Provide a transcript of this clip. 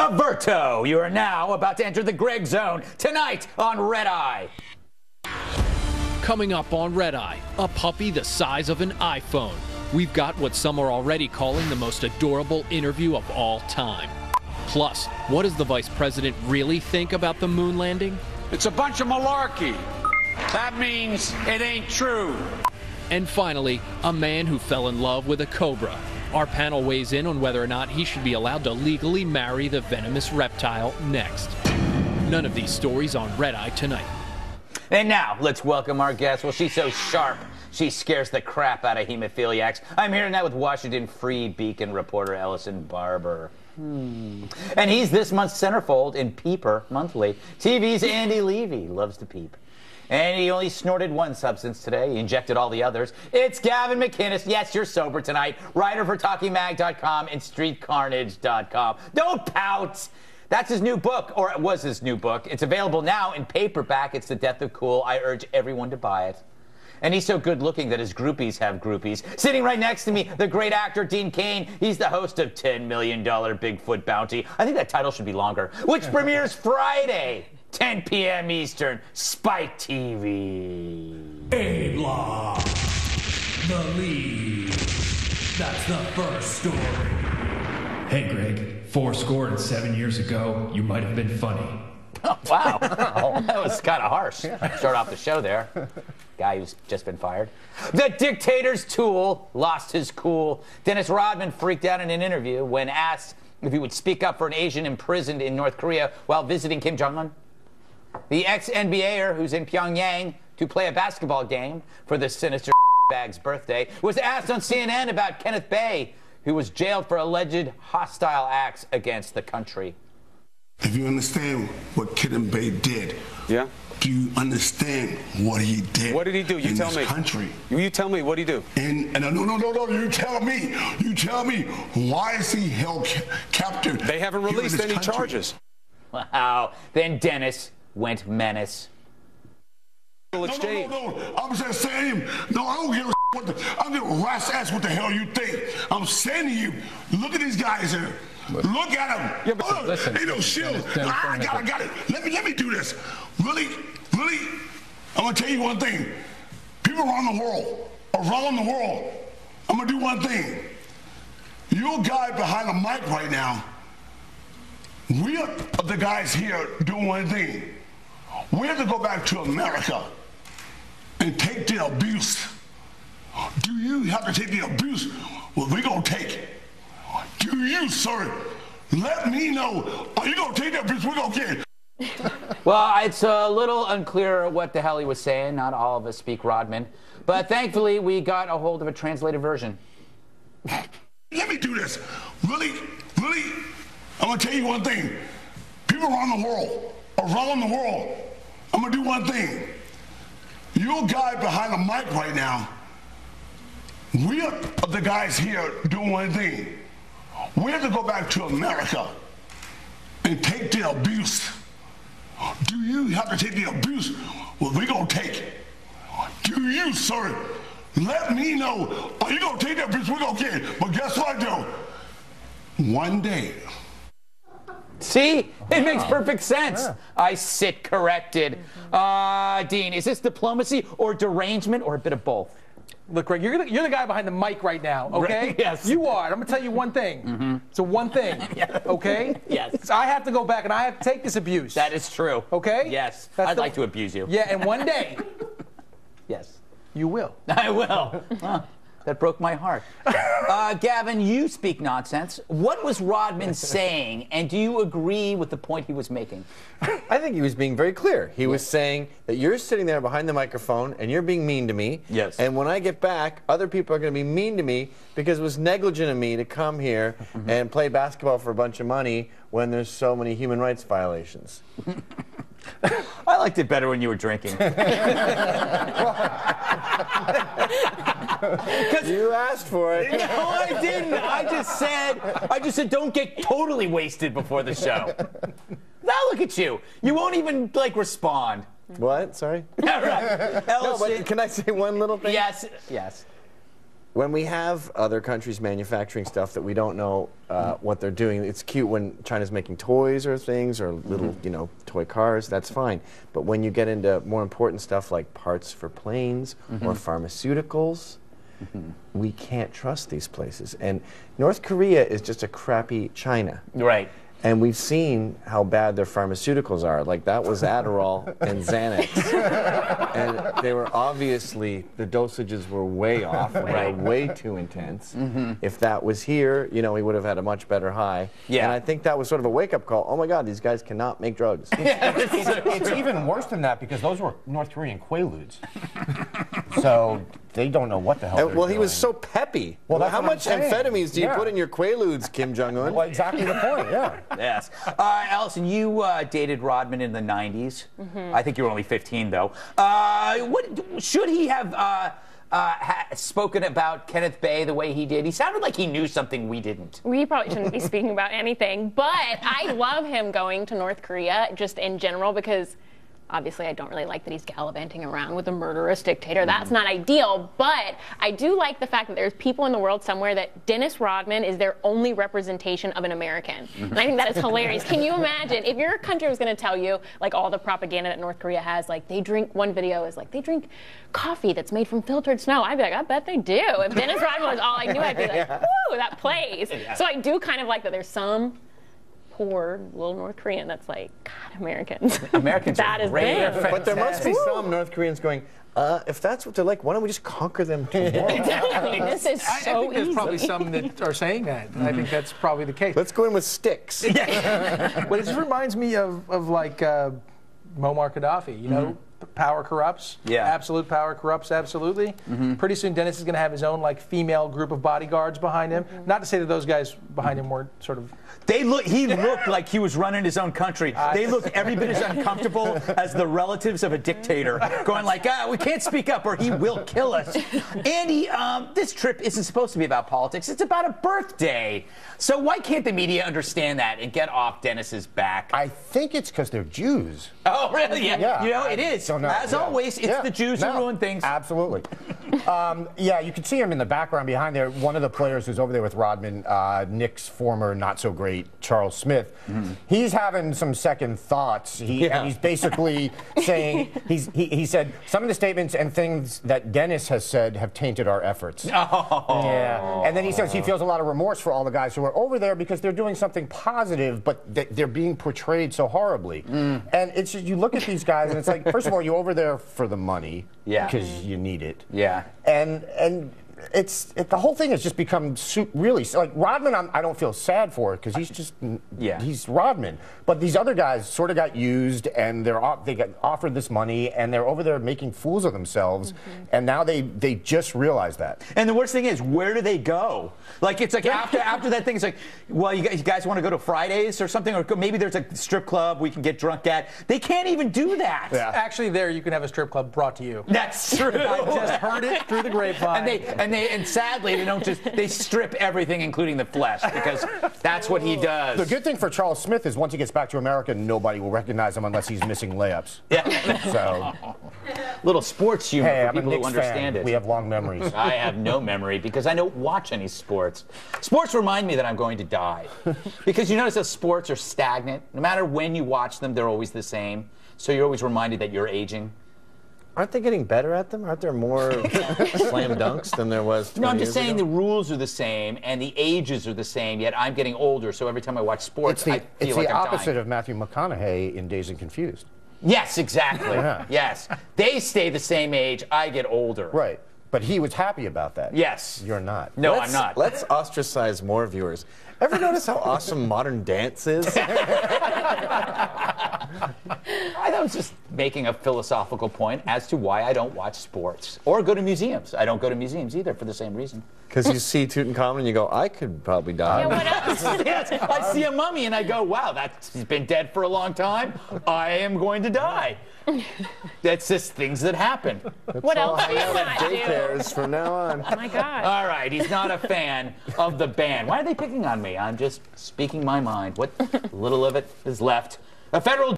Averto, you are now about to enter the Greg Zone tonight on Red Eye. Coming up on Red Eye, a puppy the size of an iPhone. We've got what some are already calling the most adorable interview of all time. Plus, what does the vice president really think about the moon landing? It's a bunch of malarkey. That means it ain't true. And finally, a man who fell in love with a cobra. Our panel weighs in on whether or not he should be allowed to legally marry the venomous reptile next. None of these stories on Red Eye tonight. And now, let's welcome our guest. Well, she's so sharp, she scares the crap out of hemophiliacs. I'm here tonight with Washington Free Beacon reporter Ellison Barber. And he's this month's centerfold in Peeper Monthly. TV's Andy Levy loves to peep. And he only snorted one substance today. He injected all the others. It's Gavin McInnes. Yes, you're sober tonight. Writer for TalkingMag.com and StreetCarnage.com. Don't pout. That's his new book, or it was his new book. It's available now in paperback. It's The Death of Cool. I urge everyone to buy it. And he's so good looking that his groupies have groupies. Sitting right next to me, the great actor Dean Cain. He's the host of $10 Million Bigfoot Bounty. I think that title should be longer. Which premieres Friday, 10 p.m. Eastern, Spike TV. A-Block, the lead. That's the first story. Hey, Greg, 407 years ago, you might have been funny. Oh, wow. That was kind of harsh. Start off the show there. Guy who's just been fired. The dictator's tool lost his cool. Dennis Rodman freaked out in an interview when asked if he would speak up for an Asian imprisoned in North Korea while visiting Kim Jong-un. The ex-NBAer who's in Pyongyang to play a basketball game for the sinister bag's birthday was asked on CNN about Kenneth Bay, who was jailed for alleged hostile acts against the country. If you understand what Kenneth Bay did, yeah. Do you understand what he did? What did he do? You tell me. Country. You tell me. What did he do? And no. You tell me. You tell me. Why is he held captive? They haven't released any charges. Wow. Then Dennis went menace. No. I'm just saying. No, I don't give a what the. I'm gonna rat's ass what the hell you think. I'm saying to you. Look at these guys here. Look at them. Yeah, but listen, ain't no shield. I got it. Let me do this. Really, I'm gonna tell you one thing. People around the world, I'm gonna do one thing. You're a guy behind the mic right now. We are the guys here doing one thing. We have to go back to America and take the abuse. Do you have to take the abuse? Well, we're gonna take it. Do you, sir? Let me know. Are you gonna take that abuse? We're gonna get it. Well, it's a little unclear what the hell he was saying. Not all of us speak Rodman. But thankfully, we got a hold of a translated version. Let me do this. Really, I'm gonna tell you one thing. People around the world, I'm gonna do one thing. You're a guy behind the mic right now. We are the guys here doing one thing. We have to go back to America and take the abuse. Do you have to take the abuse? Well, we're going to take it. Do you, sir? Let me know. Are you going to take the abuse? We're going to get it. But guess what, though? One day. See? It makes perfect sense. Yeah. I sit corrected. Dean, is this diplomacy or derangement or a bit of both? Look, Greg, you're the guy behind the mic right now, okay? Yes. You are. I'm going to tell you one thing. So one thing, okay? Yes. So I have to go back and I have to take this abuse. That is true. Okay? Yes. I'd like to abuse you. Yeah, and one day. Yes. You will. I will. Well, that broke my heart. Gavin, you speak nonsense. What was Rodman saying, and do you agree with the point he was making? I think he was being very clear. He was saying that you're sitting there behind the microphone and you're being mean to me. Yes. And when I get back, other people are going to be mean to me because it was negligent of me to come here and play basketball for a bunch of money when there's so many human rights violations. I liked it better when you were drinking. You asked for it. No, I didn't. I just said don't get totally wasted before the show. Now look at you. You won't even, like, respond. What? Sorry? All right. No, but can I say one little thing? Yes. Yes. when we have other countries manufacturing stuff that we don't know what they're doing, it's cute when China's making toys or things or little, you know, toy cars. That's fine. But when you get into more important stuff like parts for planes or pharmaceuticals, we can't trust these places. And North Korea is just a crappy China. Right. And we've seen how bad their pharmaceuticals are. Like, that was Adderall and Xanax. And they were obviously, the dosages were way off, and they were way too intense. If that was here, you know, we would have had a much better high. Yeah. And I think that was sort of a wake-up call. Oh my God, these guys cannot make drugs. It's even worse than that because those were North Korean Quaaludes. So they don't know what the hell they're Well, he doing. was so peppy. Well, that's how what I'm much saying. amphetamines do you put in your Quaaludes, Kim Jong-un? Well, exactly the point, yeah. Yes. Allison, you dated Rodman in the 90s. I think you were only 15, though. What should he have spoken about Kenneth Bay the way he did? He sounded like he knew something we didn't. We probably shouldn't be speaking about anything, but I love him going to North Korea just in general because obviously I don't really like that he's gallivanting around with a murderous dictator. That's not ideal, but I do like the fact that there's people in the world somewhere that Dennis Rodman is their only representation of an American. And I think that is hilarious. Can you imagine if your country was going to tell you, like all the propaganda that North Korea has, like they drink, one video is like they drink coffee that's made from filtered snow. I'd be like, I bet they do. If Dennis Rodman was all I knew, I'd be like, woo, that plays. So I do kind of like that there's some poor little North Korean that's like, God, Americans. Americans that are is great. them. But there must be some North Koreans going, if that's what they're like, why don't we just conquer them tomorrow? Exactly. This is I so think there's easy. probably some that are saying that. And I think that's probably the case. Let's go in with sticks. But it just reminds me of like Muammar Gaddafi, you know? Power corrupts. Yeah. Absolute power corrupts absolutely. Pretty soon Dennis is going to have his own like female group of bodyguards behind him. Not to say that those guys behind him weren't sort of... He looked like he was running his own country. They looked every bit as uncomfortable as the relatives of a dictator, going like, we can't speak up or he will kill us. Andy, this trip isn't supposed to be about politics. It's about a birthday. So why can't the media understand that and get off Dennis's back? I think it's because they're Jews. Oh, really? Yeah. You know, it is. So no, As always, it's the Jews who ruin things. Absolutely. Yeah, you can see him in the background behind there. One of the players who's over there with Rodman, Nick's former not-so-great Charles Smith, he's having some second thoughts. And he's basically saying, he said, some of the statements and things that Dennis has said have tainted our efforts. Yeah. And then he says he feels a lot of remorse for all the guys who are over there because they're doing something positive, but they're being portrayed so horribly. And it's just, you look at these guys and it's like, first of all, you're over there for the money because you need it. Yeah. And the whole thing has just become really, like Rodman, I don't feel sad for it because he's just, he's Rodman. But these other guys sort of got used and they got offered this money and they're over there making fools of themselves. And now they just realize that. And the worst thing is, where do they go? Like, it's like after that thing, it's like, well, you guys want to go to Fridays or something? Or maybe there's a strip club we can get drunk at. They can't even do that. Yeah. Actually, there you can have a strip club brought to you. That's true. I just heard it through the grapevine. And sadly, they strip everything, including the flesh, because that's what he does. The good thing for Charles Smith is once he gets back to America, nobody will recognize him unless he's missing layups. Yeah. So, little sports humor for I'm a people who Knicks understand fan. it. We have long memories. I have no memory because I don't watch any sports. Sports remind me that I'm going to die. Because you notice that sports are stagnant. No matter when you watch them, they're always the same. So you're always reminded that you're aging. Aren't they getting better at them? Aren't there more slam dunks than there was 20 No, I'm just years saying ago? the rules are the same and the ages are the same, yet I'm getting older, so every time I watch sports, I feel it's like the I'm opposite dying. of Matthew McConaughey in Dazed and Confused. Yes, exactly. Yes. They stay the same age, I get older. Right. But he was happy about that. Yes. You're not. No, I'm not. Let's ostracize more viewers. Ever notice how awesome modern dance is? I was just making a philosophical point as to why I don't watch sports or go to museums. I don't go to museums either for the same reason. Because you see Tutankhamun and you go, I could probably die. Yeah, what else? Yes, I see a mummy and I go, wow, that's been dead for a long time. I am going to die. That's just things that happen. What else do you not do? Daycares from now on. Oh my God. All right, he's not a fan of the band. Why are they picking on me? I'm just speaking my mind. What little of it is left. A federal